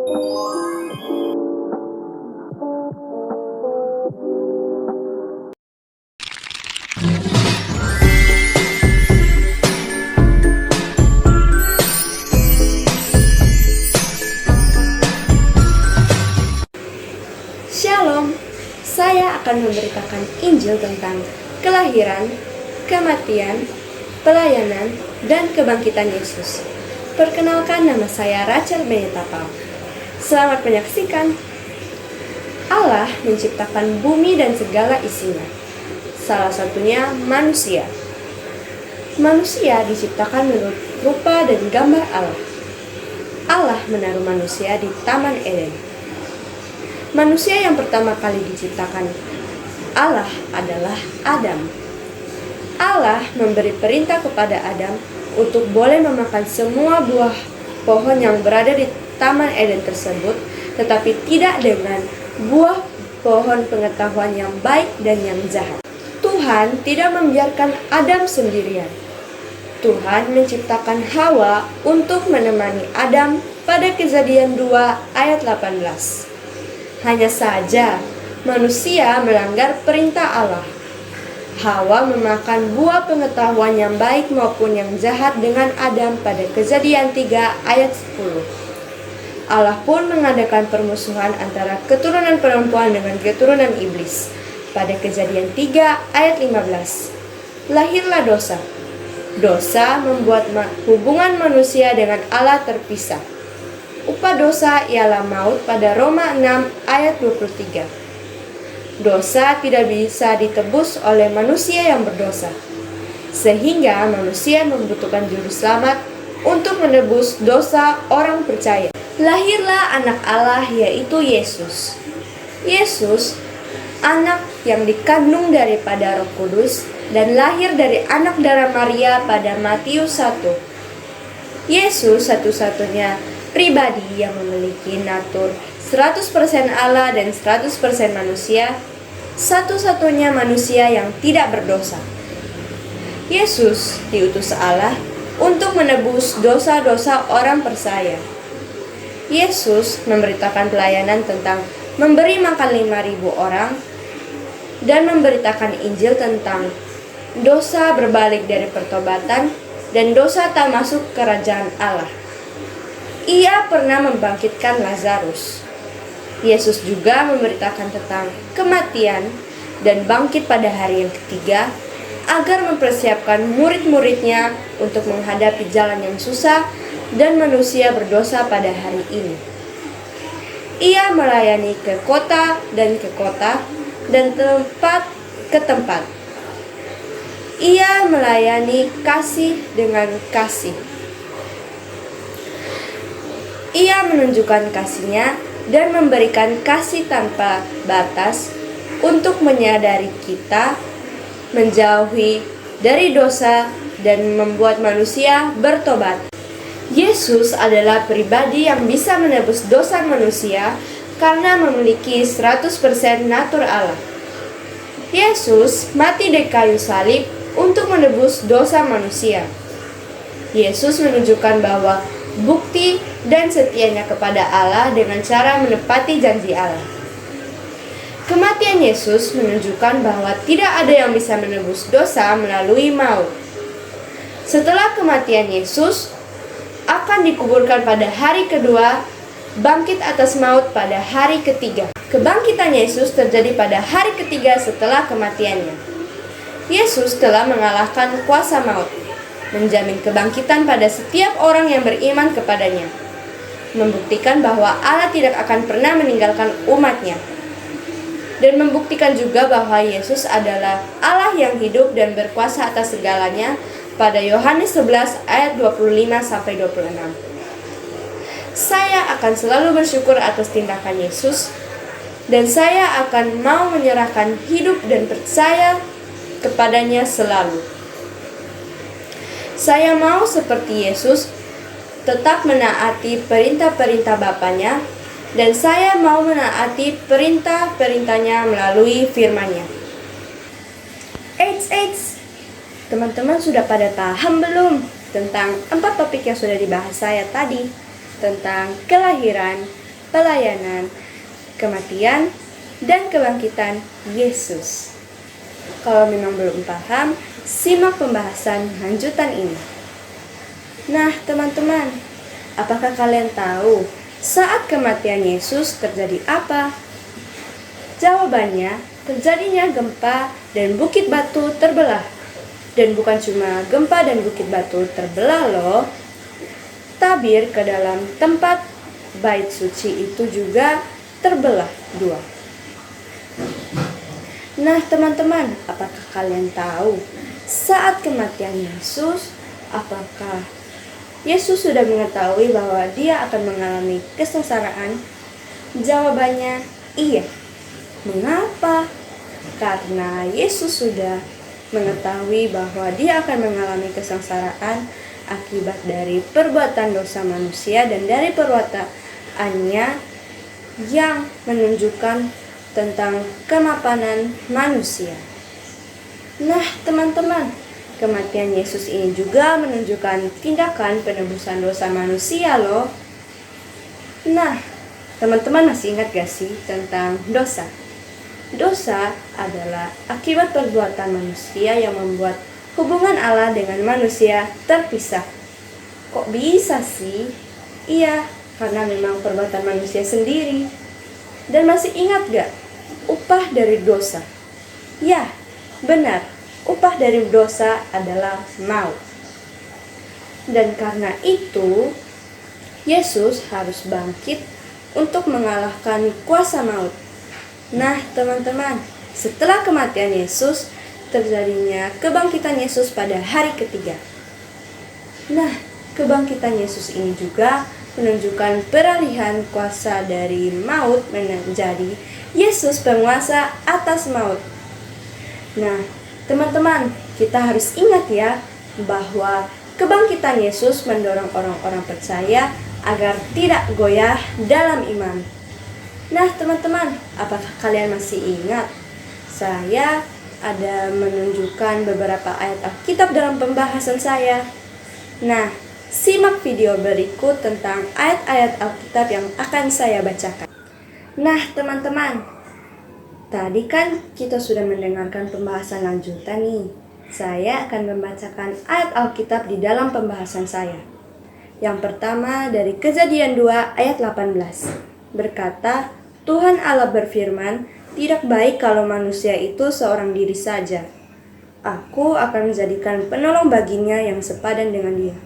Shalom, saya akan memberitakan Injil tentang kelahiran, kematian, pelayanan, dan kebangkitan Yesus. Perkenalkan, nama saya Rachel Benetapau. Selamat menyaksikan. Allah menciptakan bumi dan segala isinya. Salah satunya manusia. Manusia diciptakan menurut rupa dan gambar Allah. Allah menaruh manusia di Taman Eden. Manusia yang pertama kali diciptakan Allah adalah Adam. Allah memberi perintah kepada Adam untuk boleh memakan semua buah pohon yang berada di Taman Eden tersebut, tetapi tidak dengan buah pohon pengetahuan yang baik dan yang jahat. Tuhan tidak membiarkan Adam sendirian. Tuhan menciptakan Hawa untuk menemani Adam pada Kejadian 2 ayat 18. Hanya saja manusia melanggar perintah Allah. Hawa memakan buah pengetahuan yang baik maupun yang jahat dengan Adam pada Kejadian 3 ayat 10. Allah pun mengadakan permusuhan antara keturunan perempuan dengan keturunan iblis. Pada Kejadian 3 ayat 15. Lahirlah dosa. Dosa membuat hubungan manusia dengan Allah terpisah. Upah dosa ialah maut pada Roma 6 ayat 23. Dosa tidak bisa ditebus oleh manusia yang berdosa, sehingga manusia membutuhkan juru selamat untuk menebus dosa orang percaya. Lahirlah anak Allah, yaitu Yesus. Yesus, anak yang dikandung daripada Roh Kudus dan lahir dari anak darah Maria pada Matius 1. Yesus satu-satunya pribadi yang memiliki natur 100% Allah dan 100% manusia, satu-satunya manusia yang tidak berdosa. Yesus diutus Allah untuk menebus dosa-dosa orang percaya. Yesus memberitakan pelayanan tentang memberi makan 5.000 orang dan memberitakan Injil tentang dosa berbalik dari pertobatan dan dosa tak masuk kerajaan Allah. Ia pernah membangkitkan Lazarus. Yesus juga memberitakan tentang kematian dan bangkit pada hari yang ketiga agar mempersiapkan murid-muridnya untuk menghadapi jalan yang susah dan manusia berdosa pada hari ini. Ia melayani ke kota dan tempat ke tempat. Ia melayani kasih dengan kasih. Ia menunjukkan kasih-Nya dan memberikan kasih tanpa batas untuk menyadari kita, menjauhi dari dosa, dan membuat manusia bertobat. Yesus adalah pribadi yang bisa menebus dosa manusia karena memiliki 100% natur Allah. Yesus mati di kayu salib untuk menebus dosa manusia. Yesus menunjukkan bahwa bukti dan setianya kepada Allah dengan cara menepati janji Allah. Kematian Yesus menunjukkan bahwa tidak ada yang bisa menebus dosa melalui maut. Setelah kematian Yesus akan dikuburkan pada hari kedua, bangkit atas maut pada hari ketiga. Kebangkitan Yesus terjadi pada hari ketiga setelah kematiannya. Yesus telah mengalahkan kuasa maut, menjamin kebangkitan pada setiap orang yang beriman kepadanya, membuktikan bahwa Allah tidak akan pernah meninggalkan umat-Nya, dan membuktikan juga bahwa Yesus adalah Allah yang hidup dan berkuasa atas segalanya pada Yohanes 11 ayat 25-26. Saya akan selalu bersyukur atas tindakan Yesus, dan saya akan mau menyerahkan hidup dan percaya kepadanya selalu. Saya mau seperti Yesus, tetap menaati perintah-perintah Bapaknya, dan saya mau menaati perintah-perintahnya melalui firman-Nya. Eits, teman-teman sudah pada paham belum tentang 4 topik yang sudah dibahas saya tadi? Tentang kelahiran, pelayanan, kematian, dan kebangkitan Yesus. Kalau memang belum paham, simak pembahasan lanjutan ini. Nah, teman-teman, apakah kalian tahu saat kematian Yesus terjadi apa? Jawabannya, terjadinya gempa dan bukit batu terbelah. Dan bukan cuma gempa dan bukit batu terbelah loh. Tabir ke dalam tempat bait suci itu juga terbelah dua. Nah, teman-teman, apakah kalian tahu saat kematian Yesus, apakah Yesus sudah mengetahui bahwa dia akan mengalami kesengsaraan? Jawabannya iya. Mengapa? Karena Yesus sudah mengetahui bahwa dia akan mengalami kesengsaraan akibat dari perbuatan dosa manusia dan dari perbuatannya yang menunjukkan tentang kemapanan manusia. Nah, teman-teman, kematian Yesus ini juga menunjukkan tindakan penebusan dosa manusia loh. Nah, teman-teman masih ingat gak sih tentang dosa? Dosa adalah akibat perbuatan manusia yang membuat hubungan Allah dengan manusia terpisah. Kok bisa sih? Iya, karena memang perbuatan manusia sendiri. Dan masih ingat gak upah dari dosa? Ya, benar, upah dari dosa adalah maut. Dan karena itu, Yesus harus bangkit untuk mengalahkan kuasa maut. Nah, teman-teman, setelah kematian Yesus, terjadinya kebangkitan Yesus pada hari ketiga. Nah, kebangkitan Yesus ini juga menunjukkan peralihan kuasa dari maut menjadi Yesus penguasa atas maut. Nah, teman-teman, kita harus ingat ya bahwa kebangkitan Yesus mendorong orang-orang percaya agar tidak goyah dalam iman. Nah, teman-teman, apakah kalian masih ingat? Saya ada menunjukkan beberapa ayat Alkitab dalam pembahasan saya. Nah, simak video berikut tentang ayat-ayat Alkitab yang akan saya bacakan. Nah, teman-teman, tadi kan kita sudah mendengarkan pembahasan lanjutan nih. Saya akan membacakan ayat Alkitab di dalam pembahasan saya. Yang pertama dari Kejadian 2 ayat 18. Berkata, Tuhan Allah berfirman, tidak baik kalau manusia itu seorang diri saja. Aku akan menjadikan penolong baginya yang sepadan dengan dia.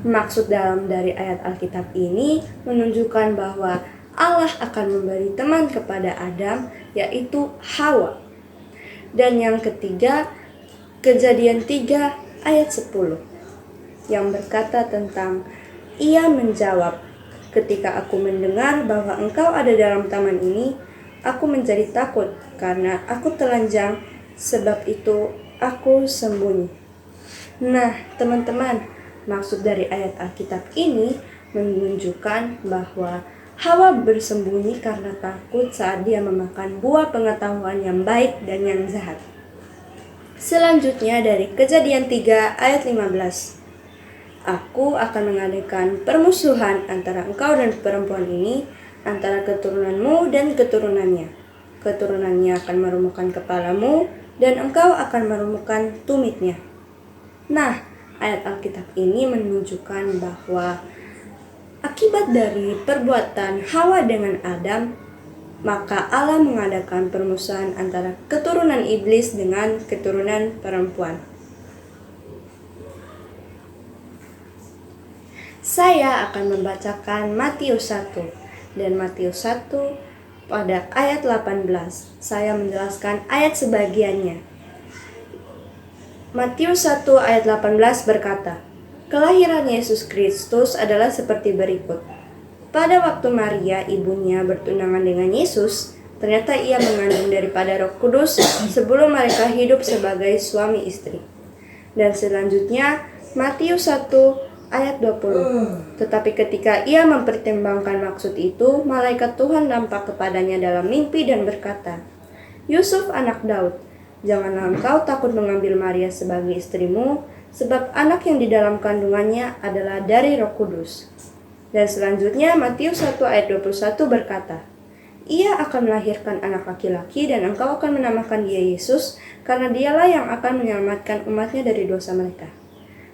Maksud dalam dari ayat Alkitab ini menunjukkan bahwa Allah akan memberi teman kepada Adam, yaitu Hawa. Dan yang ketiga, Kejadian 3 ayat 10, yang berkata tentang, ia menjawab, ketika aku mendengar bahwa engkau ada dalam taman ini, aku menjadi takut karena aku telanjang, sebab itu aku sembunyi. Nah, teman-teman, maksud dari ayat Alkitab ini menunjukkan bahwa Hawa bersembunyi karena takut saat dia memakan buah pengetahuan yang baik dan yang jahat. Selanjutnya dari Kejadian 3 ayat 15. Aku akan mengadakan permusuhan antara engkau dan perempuan ini, antara keturunanmu dan keturunannya. Keturunannya akan merumukkan kepalamu, dan engkau akan merumukkan tumitnya. Nah, ayat Alkitab ini menunjukkan bahwa akibat dari perbuatan Hawa dengan Adam, maka Allah mengadakan permusuhan antara keturunan iblis dengan keturunan perempuan. Saya akan membacakan Matius 1 dan Matius 1 pada ayat 18. Saya menjelaskan ayat sebagiannya. Matius 1 ayat 18 berkata, kelahiran Yesus Kristus adalah seperti berikut. Pada waktu Maria ibunya bertunangan dengan Yesus, ternyata ia mengandung daripada Roh Kudus sebelum mereka hidup sebagai suami istri. Dan selanjutnya Matius 1 ayat 20. Tetapi ketika ia mempertimbangkan maksud itu, malaikat Tuhan nampak kepadanya dalam mimpi dan berkata, Yusuf anak Daud, janganlah engkau takut mengambil Maria sebagai istrimu, sebab anak yang di dalam kandungannya adalah dari Roh Kudus. Dan selanjutnya Matius 1 ayat 21 berkata, "Ia akan melahirkan anak laki-laki dan engkau akan menamakan dia Yesus, karena dialah yang akan menyelamatkan umatnya dari dosa mereka."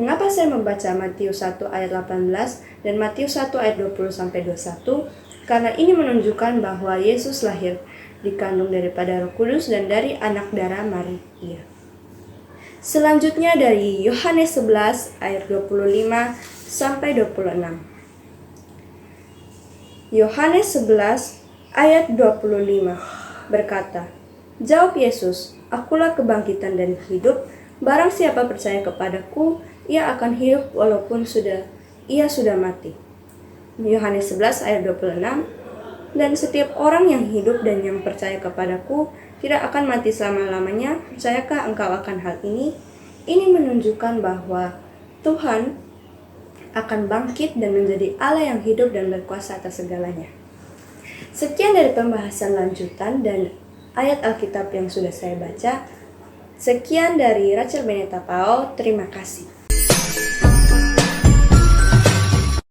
Mengapa saya membaca Matius 1 ayat 18 dan Matius 1 ayat 20-21? Karena ini menunjukkan bahwa Yesus lahir dikandung daripada Roh Kudus dan dari anak darah Maria. Selanjutnya dari Yohanes 11 ayat 25-26. Yohanes 11 ayat 25 berkata, "Jawab Yesus, akulah kebangkitan dan hidup. Barang siapa percaya kepadaku, ia akan hidup walaupun ia sudah mati." Yohanes 11 ayat 26. "Dan setiap orang yang hidup dan yang percaya kepadaku tidak akan mati selama-lamanya. Percayakah engkau akan hal ini?" Ini menunjukkan bahwa Tuhan akan bangkit dan menjadi Allah yang hidup dan berkuasa atas segalanya. Sekian dari pembahasan lanjutan dan ayat Alkitab yang sudah saya baca. Sekian dari Rachel Beneta Pao. Terima kasih.